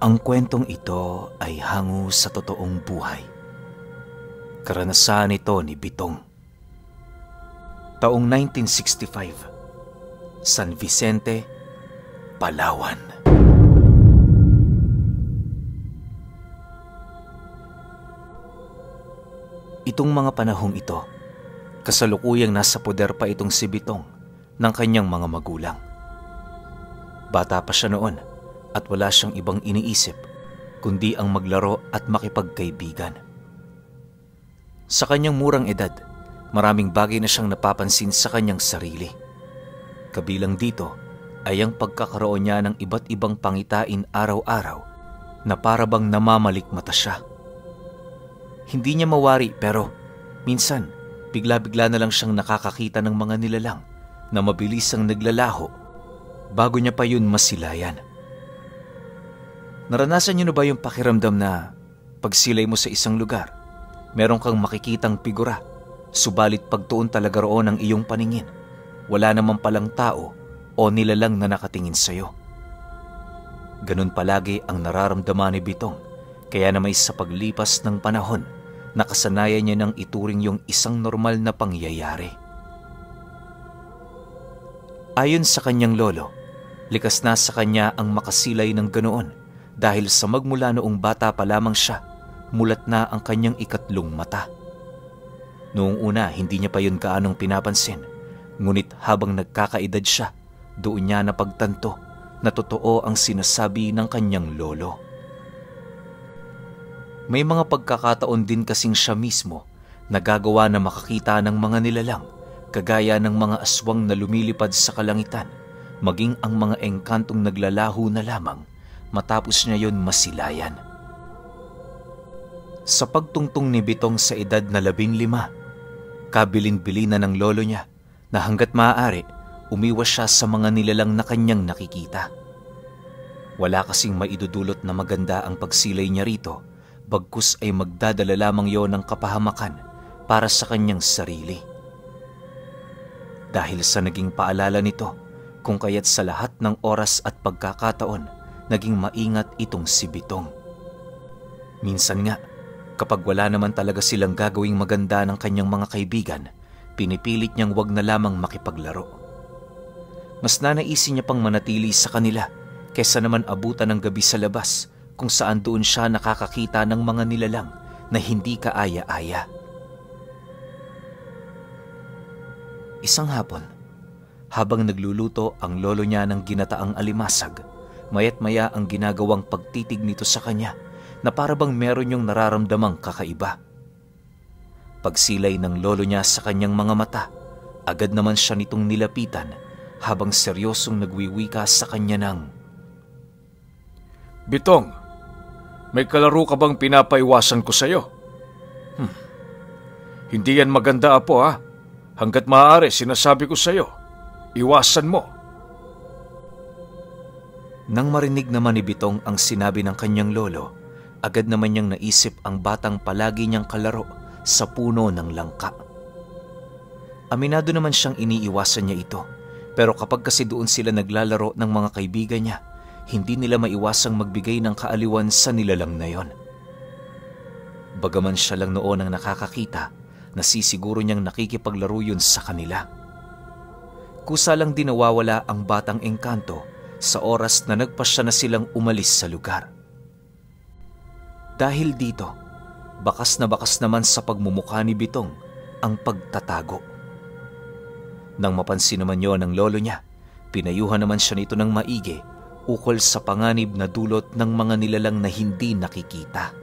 Ang kwentong ito ay hango sa totoong buhay. Karanasan ito ni Bitong. Taong 1965, San Vicente, Palawan. Itong mga panahong ito, kasalukuyang nasa poder pa itong si Bitong ng kanyang mga magulang. Bata pa siya noon at wala siyang ibang iniisip kundi ang maglaro at makipagkaibigan. Sa kanyang murang edad, maraming bagay na siyang napapansin sa kanyang sarili. Kabilang dito ay ang pagkakaroon niya ng iba't ibang pangitain araw-araw na para bang namamalikmata siya. Hindi niya mawari pero minsan bigla-bigla na lang siyang nakakakita ng mga nilalang na mabilis ang naglalaho bago niya pa yun masilayan. Naranasan niyo na ba yung pakiramdam na pagsilay mo sa isang lugar, meron kang makikitang figura, subalit pagtuon talaga roon ang iyong paningin, wala naman palang tao o nilalang na nakatingin sa'yo? Ganun palagi ang nararamdaman ni Bitong, kaya naman sa paglipas ng panahon, nakasanayan niya ng ituring yung isang normal na pangyayari. Ayon sa kanyang lolo, likas na sa kanya ang makasilay ng ganoon dahil sa magmula noong bata pa lamang siya, mulat na ang kanyang ikatlong mata. Noong una, hindi niya pa yun gaanong pinapansin, ngunit habang nagkakaedad siya, doon niya napagtanto na totoo ang sinasabi ng kanyang lolo. May mga pagkakataon din kasing siya mismo nagagawa na makakita ng mga nilalang, kagaya ng mga aswang na lumilipad sa kalangitan, maging ang mga engkantong naglalaho na lamang matapos niya yon masilayan. Sa pagtungtong ni Bitong sa edad na 15, kabilin-bilin na ng lolo niya na hanggat maaari, umiwas siya sa mga nilalang na kanyang nakikita. Wala kasing maidudulot na maganda ang pagsilay niya rito, bagkus ay magdadala lamang yon ng kapahamakan para sa kanyang sarili. Dahil sa naging paalala nito, kung kaya't sa lahat ng oras at pagkakataon, naging maingat itong si Bitong. Minsan nga, kapag wala naman talaga silang gagawing maganda ng kanyang mga kaibigan, pinipilit niyang wag na lamang makipaglaro. Mas nanaisin niya pang manatili sa kanila kaysa naman abutan ng gabi sa labas kung saan doon siya nakakakita ng mga nilalang na hindi kaaya-aya. Isang hapon, habang nagluluto ang lolo niya ng ginataang alimasag, mayat maya ang ginagawang pagtitig nito sa kanya na para bang meron yung nararamdamang kakaiba. Pagsilay ng lolo niya sa kanyang mga mata, agad naman siya nitong nilapitan habang seryosong nagwiwika sa kanya ng, "Bitong, may kalaro ka bang pinapaiwasan ko sa'yo? Hindi yan maganda, apo, ha? Hanggat maaari, sinasabi ko sa'yo, iwasan mo." Nang marinig naman ni Bitong ang sinabi ng kanyang lolo, agad naman niyang naisip ang batang palagi niyang kalaro sa puno ng langka. Aminado naman siyang iniiwasan niya ito, pero kapag kasi doon sila naglalaro ng mga kaibigan niya, hindi nila maiwasang magbigay ng kaaliwan sa nilalang na yon. Bagaman siya lang noon ang nakakakita, nasisiguro niyang nakikipaglaro yun sa kanila. Kusa lang din nawawala ang batang engkanto sa oras na nagpasya na silang umalis sa lugar. Dahil dito, bakas naman sa pagmumukha ni Bitong ang pagtatago. Nang mapansin naman yon ng lolo niya, pinayuhan naman siya nito ng maigi ukol sa panganib na dulot ng mga nilalang na hindi nakikita.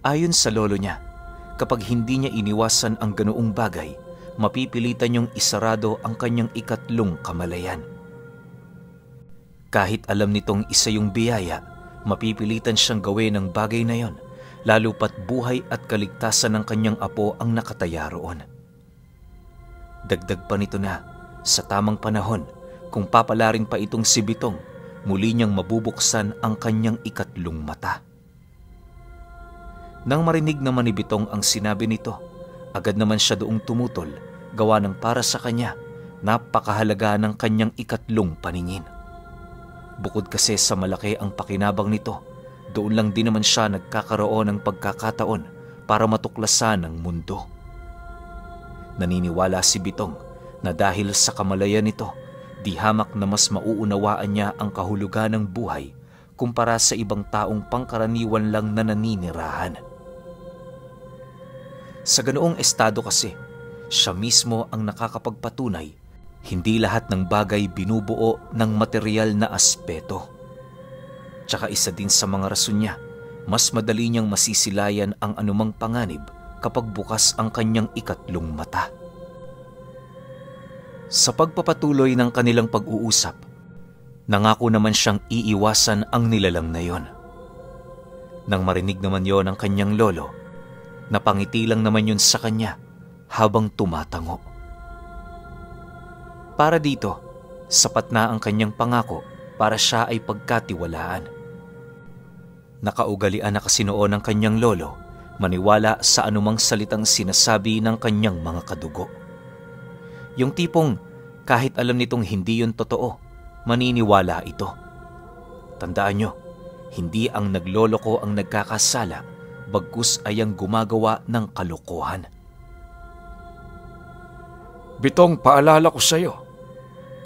Ayon sa lolo niya, kapag hindi niya iniwasan ang ganoong bagay, mapipilitan niyong isarado ang kanyang ikatlong kamalayan. Kahit alam nitong isa yung biyaya, mapipilitan siyang gawin ang bagay na yon, lalo pat buhay at kaligtasan ng kanyang apo ang nakataya roon. Dagdag pa nito na, sa tamang panahon, kung papalarin pa itong si Bitong, muli niyang mabubuksan ang kanyang ikatlong mata. Nang marinig naman ni Bitong ang sinabi nito, agad naman siya doong tumutol, gawa ng para sa kanya, napakahalaga ng kanyang ikatlong paningin. Bukod kasi sa malaki ang pakinabang nito, doon lang din naman siya nagkakaroon ng pagkakataon para matuklasan ang mundo. Naniniwala si Bitong na dahil sa kamalayan nito, di hamak na mas mauunawaan niya ang kahulugan ng buhay kumpara sa ibang taong pangkaraniwan lang na naninirahan. Sa ganoong estado kasi, siya mismo ang nakakapagpatunay hindi lahat ng bagay binubuo ng material na aspeto. Tsaka isa din sa mga rason niya, mas madali niyang masisilayan ang anumang panganib kapag bukas ang kanyang ikatlong mata. Sa pagpapatuloy ng kanilang pag-uusap, nangako naman siyang iiwasan ang nilalang na yon. Nang marinig naman yon ng kanyang lolo, napangiti lang naman yun sa kanya habang tumatango. Para dito, sapat na ang kanyang pangako para siya ay pagkatiwalaan. Nakaugalian na kasi noon ng kanyang lolo maniwala sa anumang salitang sinasabi ng kanyang mga kadugo. Yung tipong kahit alam nitong hindi yun totoo, maniniwala ito. Tandaan nyo, hindi ang nagloloko ang nagkakasala, bagkus ay ang gumagawa ng kalokohan. Bitong, paalala ko sa iyo,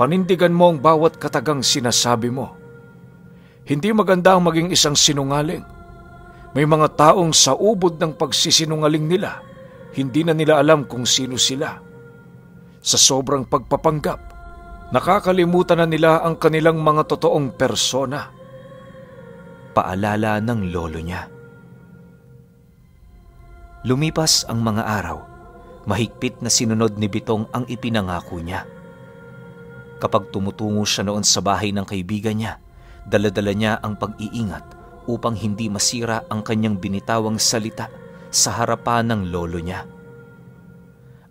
panindigan mo ang bawat katagang sinasabi mo. Hindi maganda ang maging isang sinungaling. May mga taong sa ubod ng pagsisinungaling nila, hindi na nila alam kung sino sila. Sa sobrang pagpapanggap, nakakalimutan na nila ang kanilang mga totoong persona. Paalala ng lolo niya. Lumipas ang mga araw. Mahigpit na sinunod ni Bitong ang ipinangako niya. Kapag tumutungo siya noon sa bahay ng kaibigan niya, dala-dala niya ang pag-iingat upang hindi masira ang kanyang binitawang salita sa harapan ng lolo niya.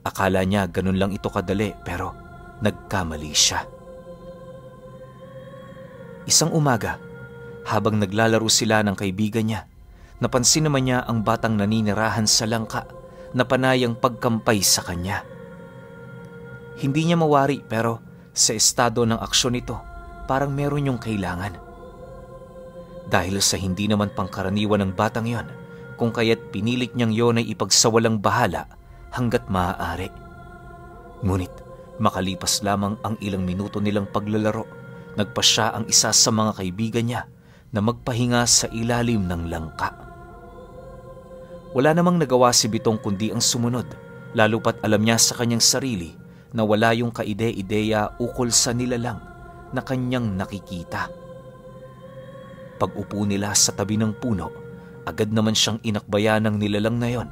Akala niya ganun lang ito kadali pero nagkamali siya. Isang umaga, habang naglalaro sila ng kaibigan niya, napansin naman niya ang batang naninirahan sa langka na panayang pagkampay sa kanya. Hindi niya mawari pero sa estado ng aksyon nito, parang meron yung kailangan. Dahil sa hindi naman pangkaraniwan ng batang yon, kung kaya't pinilit niyang yon ay ipagsawalang bahala hanggat maaari. Ngunit makalipas lamang ang ilang minuto nilang paglalaro, nagpa siya ang isa sa mga kaibigan niya na magpahinga sa ilalim ng langka. Wala namang nagawa si Bitong kundi ang sumunod, lalo pat alam niya sa kanyang sarili na wala yung kaide-ideya ukol sa nilalang na kanyang nakikita. Pag-upo nila sa tabi ng puno, agad naman siyang inakbayan ng nilalang na yon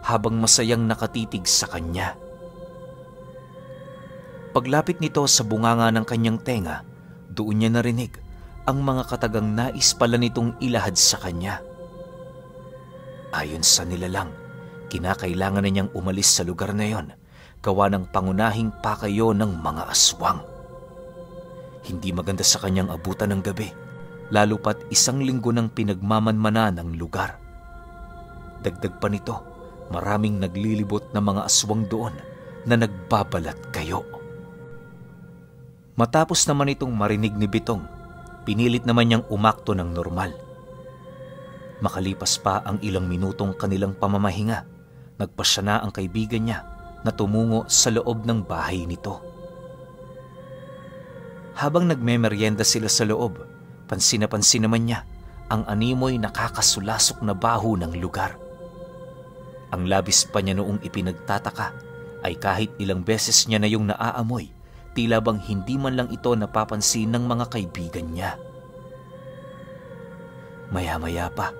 habang masayang nakatitig sa kanya. Paglapit nito sa bunganga ng kanyang tenga, doon niya narinig ang mga katagang nais pala nitong ilahad sa kanya. Ayon sa nilalang, kinakailangan na niyang umalis sa lugar na yon, gawa ng pangunahing pakayo ng mga aswang. Hindi maganda sa kanyang abutan ng gabi, lalo pat 1 linggo ng pinagmamanmana ng lugar. Dagdag pa nito, maraming naglilibot na mga aswang doon na nagbabalat kayo. Matapos naman itong marinig ni Bitong, pinilit naman niyang umakto ng normal. Makalipas pa ang ilang minutong kanilang pamamahinga, nagpasya na ang kaibigan niya na tumungo sa loob ng bahay nito. Habang nagmemeryenda sila sa loob, pansin na pansin naman niya ang animoy nakakasulasok na baho ng lugar. Ang labis pa niya noong ipinagtataka ay kahit ilang beses niya na yung naaamoy, tila bang hindi man lang ito napapansin ng mga kaibigan niya. Maya-maya pa,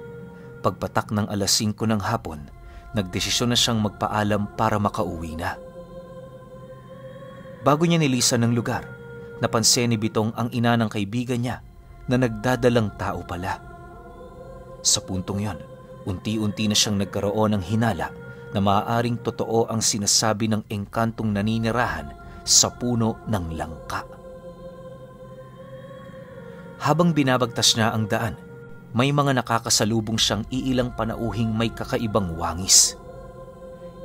pagpatak ng 5:00 ng hapon, nagdesisyon na siyang magpaalam para makauwi na. Bago niya nilisan ng lugar, napansin ni Bitong ang ina ng kaibigan niya na nagdadalang tao pala. Sa puntong yon, unti-unti na siyang nagkaroon ng hinala na maaaring totoo ang sinasabi ng engkantong naninirahan sa puno ng langka. Habang binabagtas niya ang daan, may mga nakakasalubong siyang iilang panauhing may kakaibang wangis.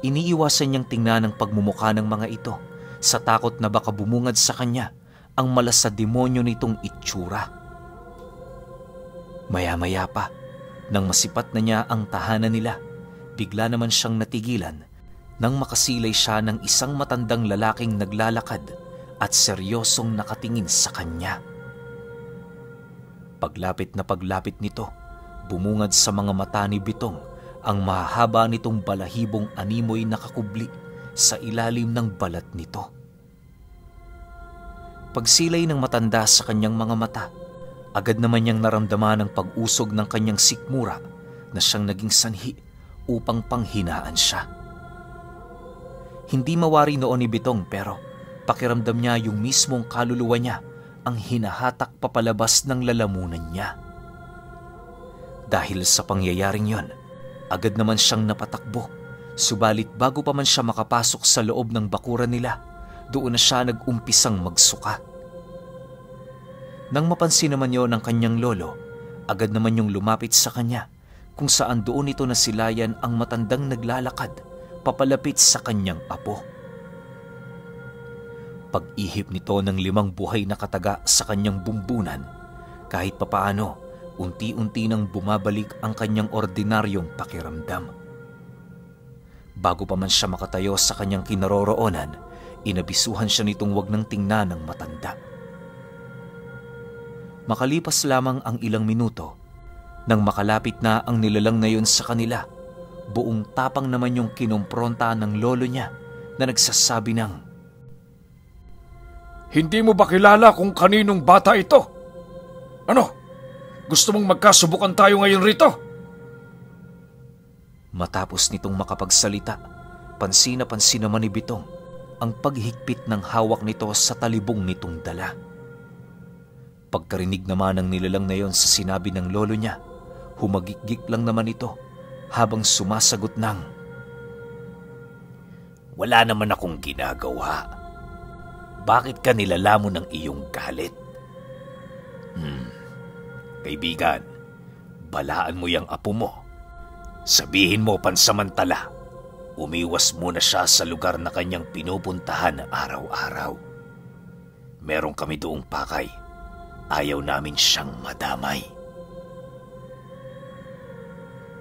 Iniiwasan niyang tingnan ang pagmumukha ng mga ito sa takot na baka bumungad sa kanya ang malasademonyo nitong itsura. Maya-maya pa, nang masipat na niya ang tahanan nila, bigla naman siyang natigilan nang makasilay siya ng isang matandang lalaking naglalakad at seryosong nakatingin sa kanya. Paglapit na paglapit nito, bumungad sa mga mata ni Bitong ang mahaba nitong balahibong animoy nakakubli sa ilalim ng balat nito. Pagsilay ng matanda sa kanyang mga mata, agad naman niyang naramdaman ang pag-usog ng kanyang sikmura na siyang naging sanhi upang panghinaan siya. Hindi mawari noon ni Bitong pero pakiramdam niya yung mismong kaluluwa niya ang hinahatak papalabas ng lalamunan niya. Dahil sa pangyayaring yon, agad naman siyang napatakbo, subalit bago pa man siya makapasok sa loob ng bakuran nila, doon na siya nag-umpisang magsuka. Nang mapansin naman yon ng kanyang lolo, agad naman yung lumapit sa kanya kung saan doon ito nasilayan ang matandang naglalakad papalapit sa kanyang apo. Pag-ihip nito ng 5 buhay na kataga sa kanyang bumbunan, kahit papaano, unti-unti nang bumabalik ang kanyang ordinaryong pakiramdam. Bago pa man siya makatayo sa kanyang kinaroroonan, inabisuhan siya nitong wag nang tingnan ng matanda. Makalipas lamang ang ilang minuto, nang makalapit na ang nilalang na yun sa kanila, buong tapang naman yung kinumpronta ng lolo niya na nagsasabi ng, "Hindi mo ba kilala kung kaninong bata ito? Ano? Gusto mong magkasubukan tayo ngayon rito?" Matapos nitong makapagsalita, pansin na pansin naman ni Bitong ang paghigpit ng hawak nito sa talibong nitong dala. Pagkarinig naman ng nilalang na yon sa sinabi ng lolo niya, humagikgik lang naman ito habang sumasagot ng, "Wala naman akong ginagawa. Bakit ka nilalamon ng iyong galit? Kaibigan, balaan mo yung apo mo. Sabihin mo pansamantala, umiwas muna siya sa lugar na kanyang pinupuntahan araw-araw. Meron kami doong pakay. Ayaw namin siyang madamay."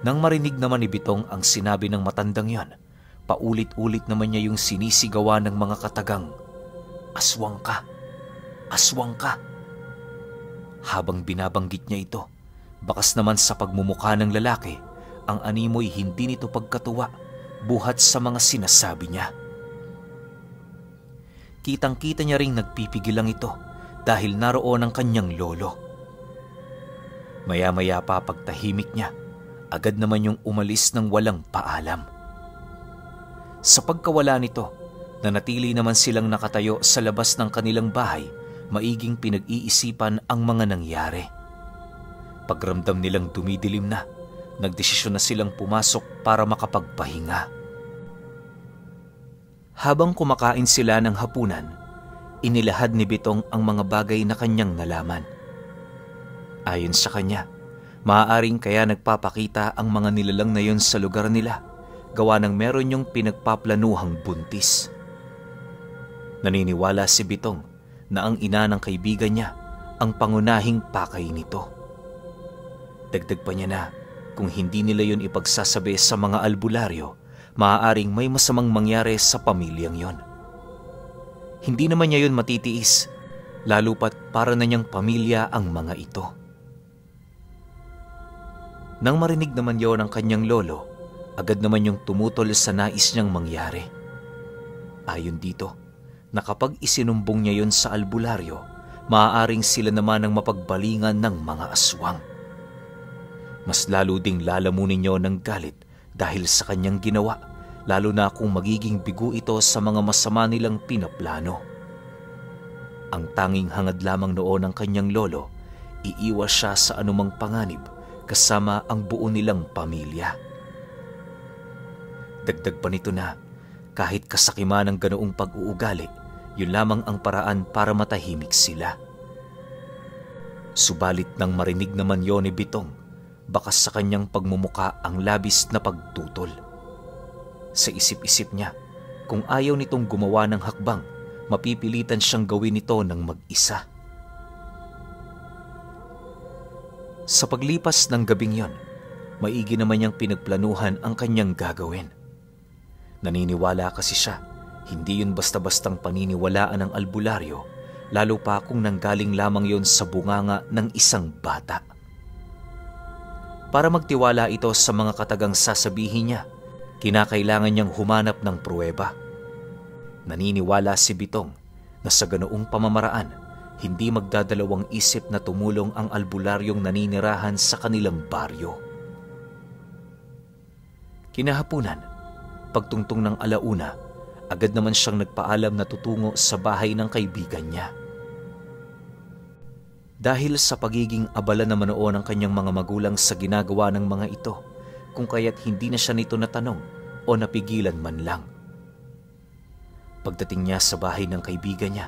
Nang marinig naman ni Bitong ang sinabi ng matandang yon, paulit-ulit naman niya yung sinisigawan ng mga katagang, "Aswang ka! Aswang ka!" Habang binabanggit niya ito, bakas naman sa pagmumukha ng lalaki, ang animoy hindi nito pagkatuwa buhat sa mga sinasabi niya. Kitang-kita niya ring nagpipigil lang ito dahil naroon ang kanyang lolo. Maya-maya pa pagtahimik niya, agad naman yung umalis ng walang paalam. Sa pagkawala nito, nanatili naman silang nakatayo sa labas ng kanilang bahay, maiging pinag-iisipan ang mga nangyari. Pagramdam nilang dumidilim na, nagdesisyon na silang pumasok para makapagpahinga. Habang kumakain sila ng hapunan, inilahad ni Bitong ang mga bagay na kanyang nalaman. Ayon sa kanya, maaaring kaya nagpapakita ang mga nilalang na yon sa lugar nila, gawa ng meron yung pinagpaplanuhang buntis. Naniniwala si Bitong na ang ina ng kaibigan niya ang pangunahing pakay nito. Dagdag pa niya na kung hindi nila yon ipagsasabi sa mga albularyo, maaaring may masamang mangyari sa pamilyang yon. Hindi naman niya yon matitiis, lalo pat para na niyang pamilya ang mga ito. Nang marinig naman yon ng kanyang lolo, agad naman yung tumutol sa nais niyang mangyari. Ayon dito, na kapag isinumbong niya yon sa albularyo, maaaring sila naman ang mapagbalingan ng mga aswang. Mas lalo ding lalamunin niyo ng galit dahil sa kanyang ginawa, lalo na kung magiging bigo ito sa mga masama nilang pinaplano. Ang tanging hangad lamang noon ng kanyang lolo, iiwas siya sa anumang panganib kasama ang buo nilang pamilya. Dagdag pa nito na kahit kasakiman ng ganoong pag-uugali, yun lamang ang paraan para matahimik sila. Subalit nang marinig naman yon ni Bitong, bakas sa kanyang pagmumuka ang labis na pagtutol. Sa isip-isip niya, kung ayaw nitong gumawa ng hakbang, mapipilitan siyang gawin ito ng mag-isa. Sa paglipas ng gabing yon, maigi naman niyang pinagplanuhan ang kanyang gagawin. Naniniwala kasi siya, hindi yun basta-bastang paniniwalaan ng albularyo, lalo pa kung nanggaling lamang yon sa bunganga ng isang bata. Para magtiwala ito sa mga katagang sasabihin niya, kinakailangan niyang humanap ng pruweba. Naniniwala si Bitong na sa ganoong pamamaraan, hindi magdadalawang isip na tumulong ang albularyong naninirahan sa kanilang baryo. Kinahapunan, pagtungtong ng alauna, agad naman siyang nagpaalam na tutungo sa bahay ng kaibigan niya. Dahil sa pagiging abala naman noon ng kanyang mga magulang sa ginagawa ng mga ito, kung kaya't hindi na siya nito natanong o napigilan man lang. Pagdating niya sa bahay ng kaibigan niya,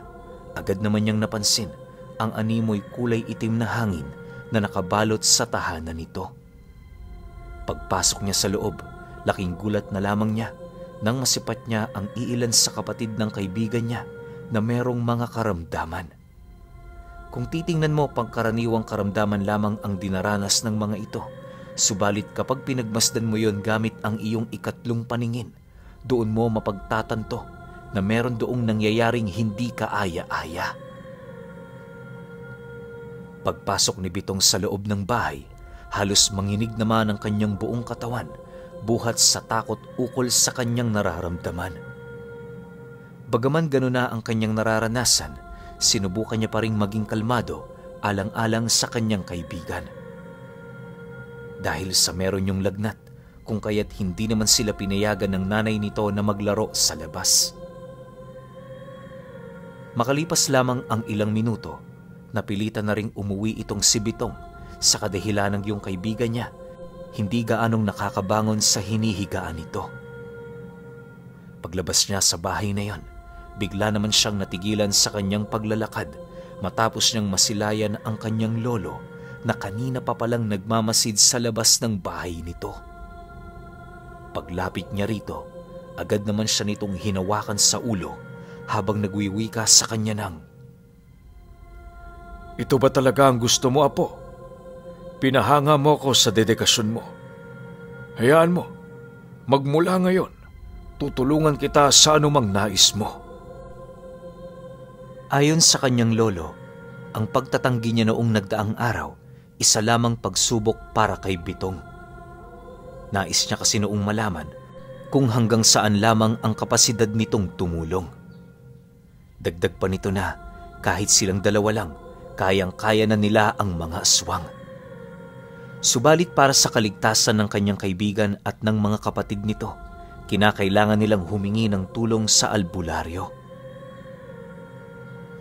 agad naman niyang napansin ang animoy kulay itim na hangin na nakabalot sa tahanan nito. Pagpasok niya sa loob, laking gulat na lamang niya nang masipat niya ang iilan sa kapatid ng kaibigan niya na merong mga karamdaman. Kung titingnan mo, pangkaraniwang karamdaman lamang ang dinaranas ng mga ito, subalit kapag pinagmasdan mo yon gamit ang iyong ikatlong paningin, doon mo mapagtatanto na meron doong nangyayaring hindi kaaya-aya. Pagpasok ni Bitong sa loob ng bahay, halos manginig naman ang kanyang buong katawan, buhat sa takot ukol sa kanyang nararamdaman. Bagaman gano'n na ang kanyang nararanasan, sinubukan niya pa ring maging kalmado alang-alang sa kanyang kaibigan. Dahil sa meron yung lagnat, kung kaya't hindi naman sila pinayagan ng nanay nito na maglaro sa labas. Makalipas lamang ang ilang minuto, napilitan na ring umuwi itong si Bitong sa kadahilan ng yung kaibigan niya hindi gaanong nakakabangon sa hinihigaan nito. Paglabas niya sa bahay na yon, bigla naman siyang natigilan sa kanyang paglalakad matapos niyang masilayan ang kanyang lolo na kanina pa palang nagmamasid sa labas ng bahay nito. Paglapit niya rito, agad naman siya nitong hinawakan sa ulo habang nagwiwika sa kanya ng, "Ito ba talaga ang gusto mo, Apo? Pinahanga mo ko sa dedikasyon mo. Hayaan mo, magmula ngayon, tutulungan kita sa anumang nais mo." Ayon sa kanyang lolo, ang pagtatanggi niya noong nagdaang araw, isa lamang pagsubok para kay Bitong. Nais niya kasi noong malaman kung hanggang saan lamang ang kapasidad nitong tumulong. Dagdag pa nito na kahit silang dalawa lang, kayang-kaya na nila ang mga aswang. Subalit para sa kaligtasan ng kanyang kaibigan at ng mga kapatid nito, kinakailangan nilang humingi ng tulong sa albularyo.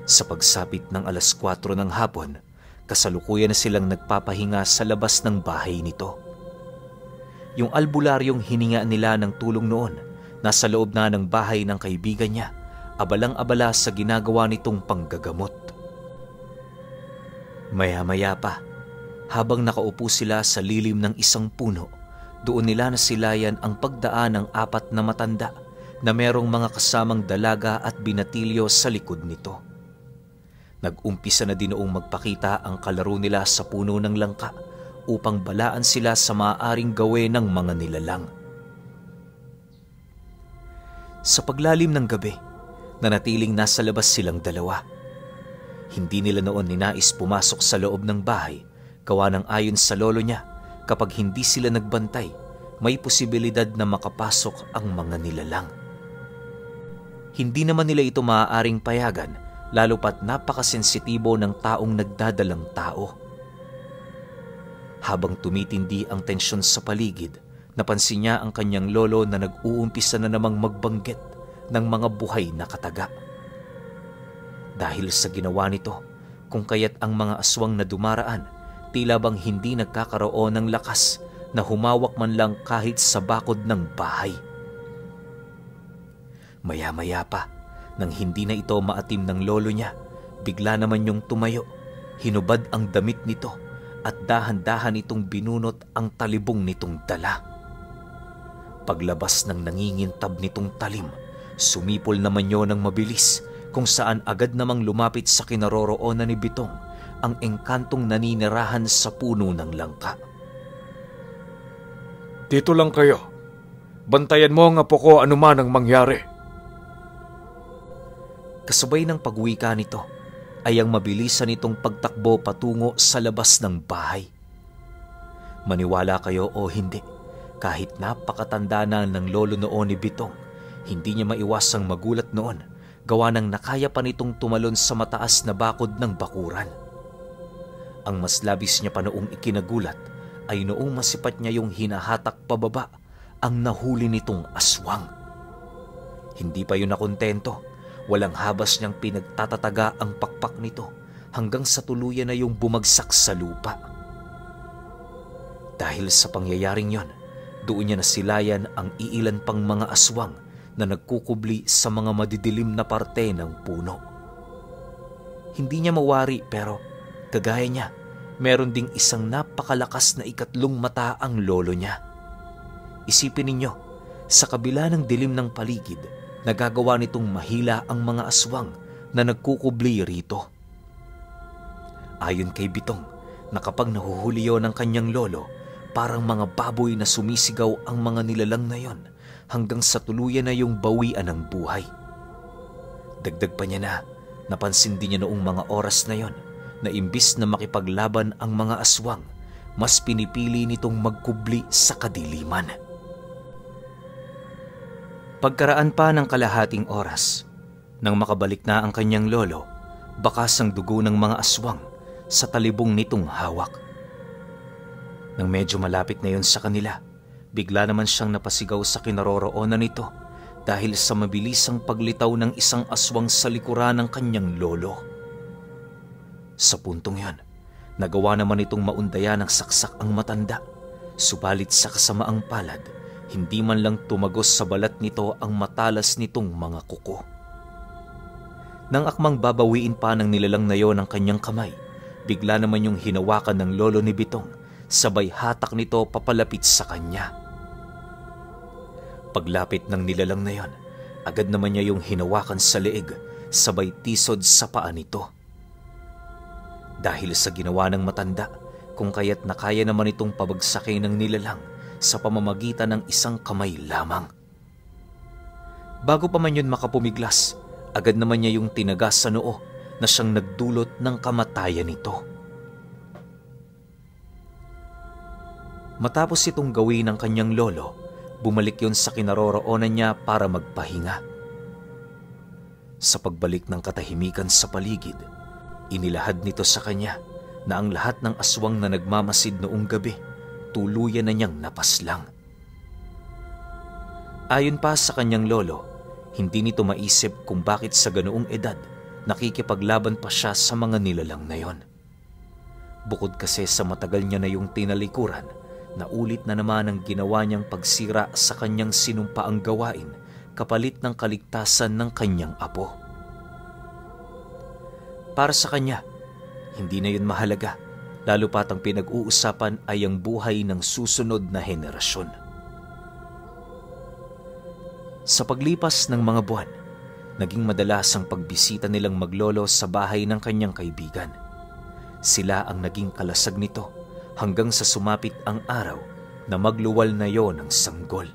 Sa pagsapit ng 4:00 ng hapon, kasalukuyan na silang nagpapahinga sa labas ng bahay nito. Yung albularyong hininga nila ng tulong noon, nasa loob na ng bahay ng kaibigan niya, abalang-abala sa ginagawa nitong panggagamot. Maya-maya pa, habang nakaupo sila sa lilim ng isang puno, doon nila nasilayan ang pagdaan ng 4 na matanda na merong mga kasamang dalaga at binatilyo sa likod nito. Nag-umpisa na din noong magpakita ang kalaro nila sa puno ng langka upang balaan sila sa maaaring gawin ng mga nilalang. Sa paglalim ng gabi, nanatiling nasa labas silang dalawa. Hindi nila noon ninais pumasok sa loob ng bahay, gawa ng ayon sa lolo niya, kapag hindi sila nagbantay, may posibilidad na makapasok ang mga nilalang. Hindi naman nila ito maaaring payagan, lalo pat napakasensitibo ng taong nagdadalang tao. Habang tumitindi ang tensyon sa paligid, napansin niya ang kanyang lolo na nag-uumpisa na namang magbanggit ng mga buhay na kataga. Dahil sa ginawa nito, kung kaya't ang mga aswang na dumaraan, tila bang hindi nagkakaroon ng lakas na humawak man lang kahit sa bakod ng bahay. Maya-maya pa, nang hindi na ito maatim ng lolo niya, bigla naman yung tumayo, hinubad ang damit nito at dahan-dahan itong binunot ang talibong nitong dala. Paglabas ng nangingintab nitong talim, sumipol naman yun ng mabilis kung saan agad namang lumapit sa kinaroroonan ni Bitong ang engkantong naninirahan sa puno ng langka. Dito lang kayo. Bantayan mo ang apo ko anuman ang mangyari. Kasabay ng pagwika nito ay ang mabilisan nitong pagtakbo patungo sa labas ng bahay. Maniwala kayo o hindi, kahit napakatanda na ng lolo noon ni Bitong, hindi niya maiwasang magulat noon, gawa ng nakaya pa nitong tumalon sa mataas na bakod ng bakuran. Ang mas labis niya pa noong ikinagulat ay noong masipat niya yung hinahatak pababa ang nahuli nitong aswang. Hindi pa yun nakontento, walang habas niyang pinagtatataga ang pakpak nito hanggang sa tuluyan na yung bumagsak sa lupa. Dahil sa pangyayaring yon, doon niya nasilayan ang iilan pang mga aswang na nagkukubli sa mga madidilim na parte ng puno. Hindi niya mawari pero kagaya niya, meron ding isang napakalakas na ikatlong mata ang lolo niya. Isipin ninyo, sa kabila ng dilim ng paligid, nagagawa nitong mahila ang mga aswang na nagkukubli rito. Ayon kay Bitong, na kapag nahuhuli yon ng kanyang lolo, parang mga baboy na sumisigaw ang mga nilalang na yon hanggang sa tuluyan na yung bawian ng buhay. Dagdag pa niya na, napansin din niya noong mga oras na yon na imbis na makipaglaban ang mga aswang, mas pinipili nitong magkubli sa kadiliman. Pagkaraan pa ng kalahating oras, nang makabalik na ang kanyang lolo, bakas ang dugo ng mga aswang sa talibong nitong hawak. Nang medyo malapit na yon sa kanila, bigla naman siyang napasigaw sa kinaroroonan nito dahil sa mabilisang paglitaw ng isang aswang sa likuran ng kanyang lolo. Sa puntong yon, nagawa naman itong maundaya ng saksak ang matanda, subalit sa kasamaang palad, hindi man lang tumagos sa balat nito ang matalas nitong mga kuko. Nang akmang babawiin pa ng nilalang na yon ang kanyang kamay, bigla naman yung hinawakan ng lolo ni Bitong, sabay hatak nito papalapit sa kanya. Paglapit ng nilalang na yon, agad naman niya yung hinawakan sa leeg, sabay tisod sa paa nito. Dahil sa ginawa ng matanda, kung kaya't nakaya naman itong pabagsakin ng nilalang sa pamamagitan ng isang kamay lamang. Bago pa man yun makapumiglas, agad naman niya yung tinagas sa noo na siyang nagdulot ng kamatayan nito. Matapos itong gawin ng kanyang lolo, bumalik yun sa kinaroroonan niya para magpahinga. Sa pagbalik ng katahimikan sa paligid, inilahad nito sa kanya na ang lahat ng aswang na nagmamasid noong gabi, tuluyan na niyang napaslang. Ayon pa sa kanyang lolo, hindi nito maisip kung bakit sa ganoong edad nakikipaglaban pa siya sa mga nilalang na yon. Bukod kasi sa matagal niya na yung tinalikuran, na ulit na naman ang ginawa niyang pagsira sa kanyang sinumpaang gawain kapalit ng kaligtasan ng kanyang apo. Para sa kanya, hindi na yun mahalaga, lalo pat ang pinag-uusapan ay ang buhay ng susunod na henerasyon. Sa paglipas ng mga buwan, naging madalas ang pagbisita nilang maglolo sa bahay ng kanyang kaibigan. Sila ang naging kalasag nito hanggang sa sumapit ang araw na magluwal na yon ng sanggol.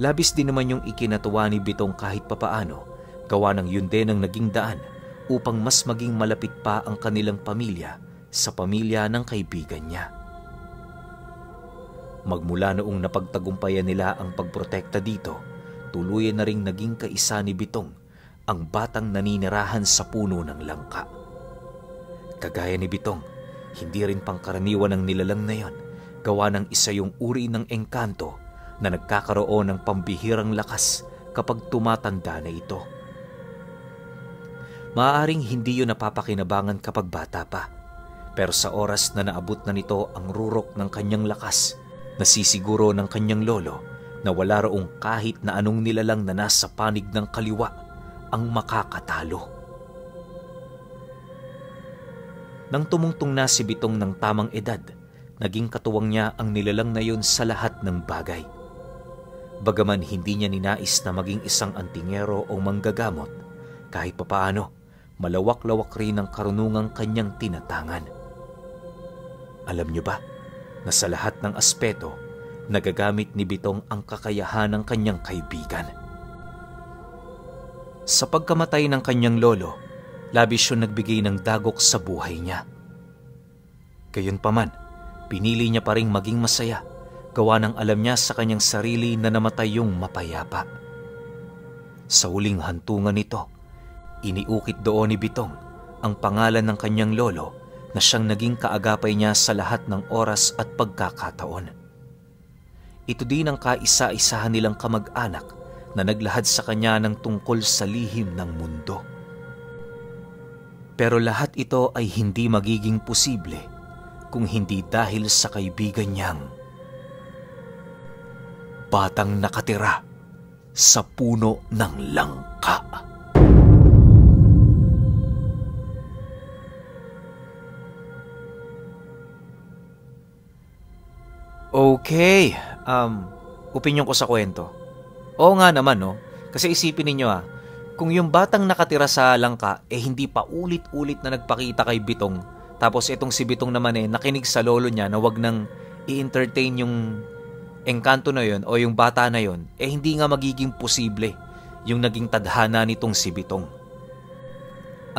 Labis din naman yung ikinatuwa ni Bitong kahit papaano, gawa ng yun din ang naging daan upang mas maging malapit pa ang kanilang pamilya sa pamilya ng kaibigan niya. Magmula noong napagtagumpayan nila ang pagprotekta dito, tuluyan na ring naging kaisa ni Bitong ang batang naninirahan sa puno ng langka. Kagaya ni Bitong, hindi rin pangkaraniwan ng nilalang na yon, gawa ng isa yung uri ng engkanto na nagkakaroon ng pambihirang lakas kapag tumatanda na ito. Maaaring hindi yun napapakinabangan kapag bata pa, pero sa oras na naabot na nito ang rurok ng kanyang lakas, nasisiguro ng kanyang lolo na wala roong kahit na anong nilalang na nasa panig ng kaliwa ang makakatalo. Nang tumungtong na si Bitong ng tamang edad, naging katuwang niya ang nilalang na yun sa lahat ng bagay. Bagaman hindi niya ninais na maging isang antingero o manggagamot, kahit papaano, malawak-lawak rin ang karunungang kanyang tinatangan. Alam niyo ba na sa lahat ng aspeto, nagagamit ni Bitong ang kakayahan ng kanyang kaibigan. Sa pagkamatay ng kanyang lolo, labis siyang nagbigay ng dagok sa buhay niya. Gayunpaman, pinili niya pa ring maging masaya, gawa ng alam niya sa kanyang sarili na namatay yung mapayapa. Sa huling hantungan nito, iniukit doon ni Bitong ang pangalan ng kanyang lolo na siyang naging kaagapay niya sa lahat ng oras at pagkakataon. Ito din ang kaisa-isahan nilang kamag-anak na naglahad sa kanya ng tungkol sa lihim ng mundo. Pero lahat ito ay hindi magiging posible kung hindi dahil sa kaibigan niyang batang nakatira sa puno ng langka. Okay, opinyon ko sa kwento. Oo nga naman, no? Kasi isipin ninyo kung yung batang nakatira sa langka hindi pa ulit-ulit na nagpakita kay Bitong, tapos itong si Bitong naman nakinig sa lolo niya na wag nang i-entertain yung engkanto na yon o yung bata na yon, hindi nga magiging posible yung naging tadhana nitong si Bitong.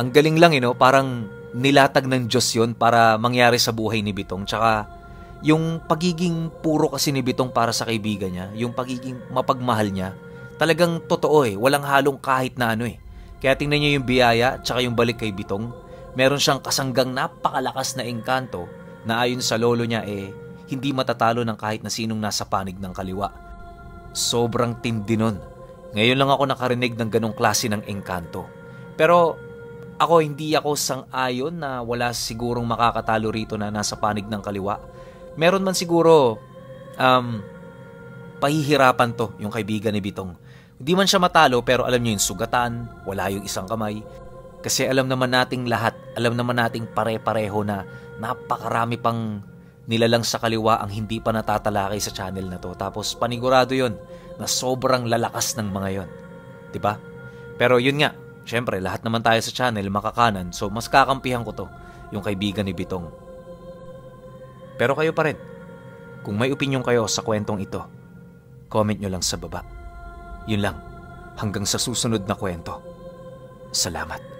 Ang galing lang, parang nilatag ng Diyos yon para mangyari sa buhay ni Bitong. Tsaka yung pagiging puro kasi ni Bitong para sa kaibigan niya, yung pagiging mapagmahal niya, talagang totoo walang halong kahit na ano Kaya tingnan niyo yung biyaya tsaka yung balik kay Bitong. Meron siyang kasanggang napakalakas na engkanto na ayon sa lolo niya hindi matatalo ng kahit na sinong nasa panig ng kaliwa. Sobrang tindi nun. Ngayon lang ako nakarinig ng ganong klase ng engkanto. Pero hindi ako sang-ayon na wala sigurong makakatalo rito na nasa panig ng kaliwa. Meron man siguro pahihirapan to yung kaibigan ni Bitong. Hindi man siya matalo pero alam niyo yung sugatan, wala yung isang kamay. Kasi alam naman nating lahat, alam naman nating pare-pareho na napakarami pang nilalang sa kaliwa ang hindi pa natatalakay sa channel na to. Tapos panigurado yon na sobrang lalakas ng mga yon. Diba? Pero yun nga, syempre lahat naman tayo sa channel makakanan, so mas kakampihan ko to, yung kaibigan ni Bitong. Pero kayo pa rin, kung may opinyon kayo sa kwentong ito, comment nyo lang sa baba. Yun lang, hanggang sa susunod na kwento. Salamat.